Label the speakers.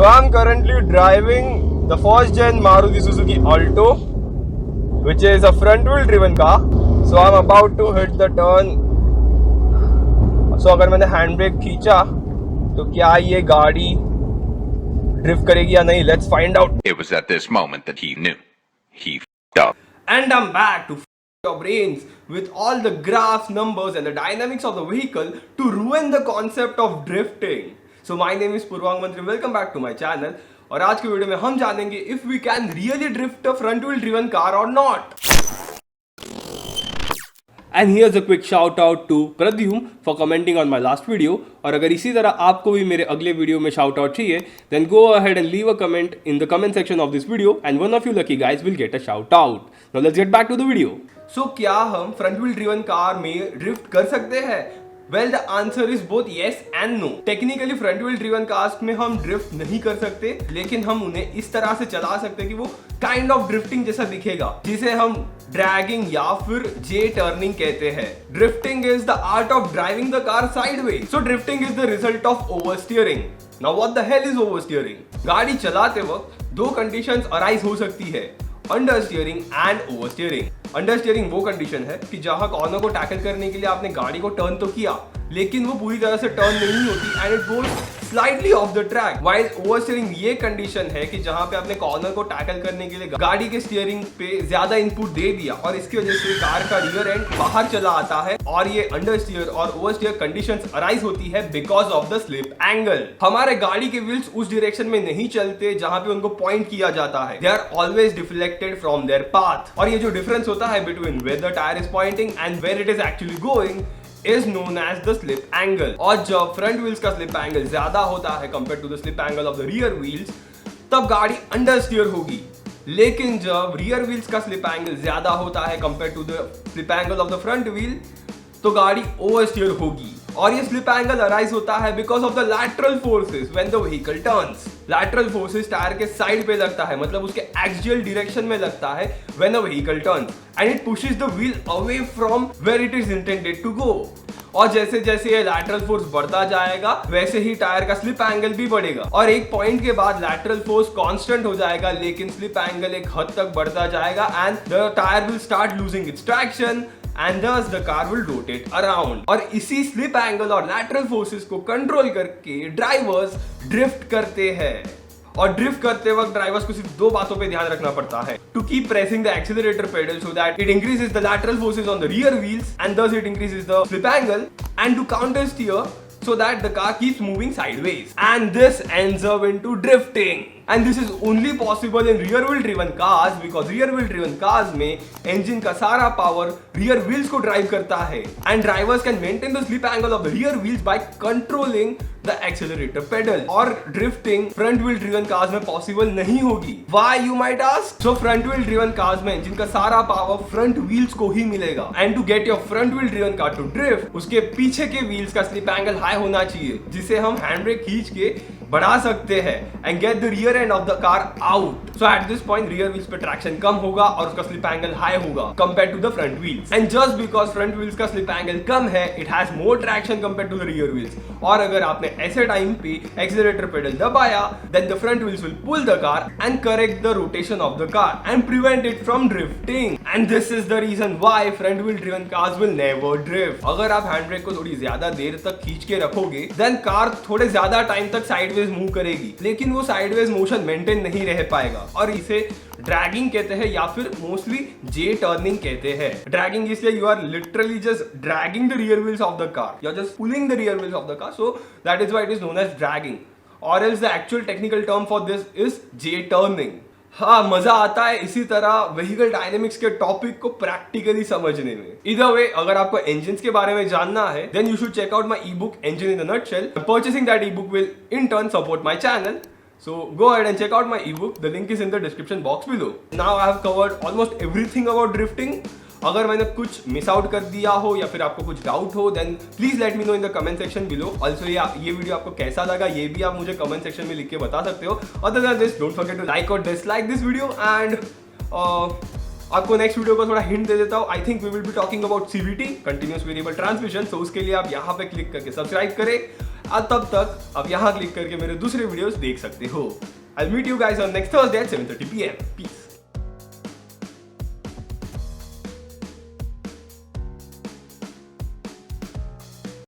Speaker 1: So I'm currently driving the first gen Maruti Suzuki Alto, which is a front wheel driven car. So I'm about to hit the turn. So अगर मैंने hand brake खींचा तो क्या ये गाड़ी drift करेगी या नहीं? Let's find out.
Speaker 2: It was at this moment that he knew. He f***ed up.
Speaker 1: And I'm back to your brains with all the graphs, numbers and the dynamics of the vehicle to ruin the concept of drifting. So my name is Purvang Mantri. Welcome back to my channel. और आज के video में हम जानेंगे if we can really drift a front wheel driven car or not. And here's a quick shout out to Pradyum for commenting on my last video. और अगर इसी तरह आपको भी मेरे अगले वीडियो में shout out चाहिए, then go ahead and leave a comment in the comment section of this video, and one of you lucky guys will get a shout out. Now let's get back to the video. So क्या हम front wheel driven car में drift कर सकते हैं? Well, the answer is both yes and no. Technically front wheel driven cars में हम drift नहीं कर सकते, लेकिन हम उन्हें इस तरह से चला सकते हैं कि वो kind of drifting जैसा दिखेगा, जिसे हम dragging या फिर J turning कहते हैं. Drifting is the art of driving the car sideways. So drifting is the result of oversteering. Now what the hell is oversteering? गाड़ी चलाते वक्त दो conditions arise हो सकती है, अंडरस्टीयरिंग एंड ओवरस्टीयरिंग. अंडरस्टीयरिंग वो कंडीशन है कि जहां कॉर्नर को टैकल करने के लिए आपने गाड़ी को टर्न तो किया, लेकिन वो पूरी तरह से टर्न नहीं होती and it goes slightly off the track. While oversteering ये कंडीशन है कि जहां पे आपने कॉर्नर को टैकल करने के लिए गाड़ी के स्टीयरिंग पे ज्यादा इनपुट दे दिया और इसकी वजह से कार का रियर एंड बाहर चला आता है. और ये अंडरस्टीयर और ओवरस्टीयर कंडीशंस अराइज होती है because of the slip angle. हमारे गाड़ी के व्हील्स उस डायरेक्शन में नहीं चलते जहां पे उनको पॉइंट किया जाता है. They are always deflected from their path. और ये जो डिफरेंस होता है between where the tyre is pointing and where it is actually going is known as the slip angle. और जब फ्रंट व्हील्स का स्लिप एंगल ज्यादा होता है compare to the slip angle of the rear wheels, तब गाड़ी understeer होगी. लेकिन जब रियर व्हील्स का स्लिप एंगल ज्यादा होता है compare to the slip angle of the front wheel, तो गाड़ी ओवरस्टीयर होगी. और ये स्लिप एंगल अराइज होता है because of the lateral forces when the vehicle turns. Lateral forces tyre के साइड पे लगता है, मतलब उसके एक्सियल डायरेक्शन में लगता है when a vehicle turns and it pushes the wheel away from where it is intended to go. और जैसे जैसे ये लैटरल फोर्स बढ़ता जाएगा वैसे ही टायर का स्लिप एंगल भी बढ़ेगा. और एक पॉइंट के बाद लैटरल फोर्स कांस्टेंट हो जाएगा, लेकिन स्लिप एंगल एक हद तक बढ़ता जाएगा and the tyre will start losing its traction and thus the car will rotate around. और इसी स्लिप एंगल और लैटरल फोर्सेस को कंट्रोल करके ड्राइवर्स ड्रिफ्ट करते हैं. और ड्रिफ्ट करते वक्त ड्राइवर्स को सिर्फ दो बातों पे ध्यान रखना पड़ता है. To keep pressing the accelerator pedal so that it increases the lateral forces on the rear wheels and thus it increases the slip angle, and to counter steer so that the car keeps moving sideways, and this ends up into drifting. And this is only possible in rear wheel driven cars because rear wheel driven cars में engine का सारा power rear wheels को drive करता है, and drivers can maintain the slip angle of the rear wheels by controlling the accelerator pedal. और drifting front wheel driven cars में possible नहीं होगी. Why you might ask? So front wheel driven cars में engine का सारा power front wheels को ही मिलेगा, and to get your front wheel driven car to drift, उसके पीछे के wheels का slip angle high होना चाहिए, जिसे हम हैंड ब्रेक खींच के बढ़ा सकते हैं and get the rear end of the car out. So at this point rear wheels पे traction कम होगा और उसका slip angle high होगा compared to the front wheels. And just because front wheels का slip angle कम है, it has more traction compared to the rear wheels. और अगर आपने ऐसे टाइम पे accelerator pedal दबाया, then the front wheels will pull the car and correct the rotation of the car and prevent it from drifting. And this is the reason why front wheel driven cars will never drift. अगर आप hand brake को थोड़ी ज्यादा देर तक खींच के रखोगे, then car थोड़े ज्यादा टाइम तक साइडवेज मूव करेगी, लेकिन वो साइडवेज मोशन मेंटेन नहीं रह पाएगा और इसे ड्रैगिंग कहते हैं या फिर मोस्टली जे टर्निंग कहते हैं. ड्रैगिंग इसलिए you are literally just dragging the rear wheels off the car, you are just pulling the rear wheels off the car, so that is why it is known as dragging, और else the actual technical term for this is J turning. हाँ, मजा आता है इसी तरह vehicle dynamics के topic को practically समझने में. इधर वे अगर आपको इंजन्स के बारे में जानना है, then you should check out my e-book engine in the nutshell. Purchasing that e-book will in turn support my channel. So go ahead and check out my ebook. The link is in the description box below. Now I have covered almost everything about drifting. अगर मैंने कुछ miss out कर दिया हो या फिर आपको कुछ डाउट हो, then please let me know in the comment section below. Also ये वीडियो आपको कैसा लगा ये भी आप मुझे कमेंट सेक्शन में लिख के बता सकते हो. Other than this don't forget to like और डिसलाइक दिस वीडियो. एंड आपको नेक्स्ट वीडियो को थोड़ा हिंट दे देता हूँ. I think we will be talking about CVT, continuous variable transmission. तो उसके लिए आप यहाँ पे क्लिक करके सब्सक्राइब करें तब तक अब यहाँ क्लिक करके मेरे दूसरे वीडियोस देख सकते हो। I'll meet you guys on next Thursday at 7:30 PM. Peace.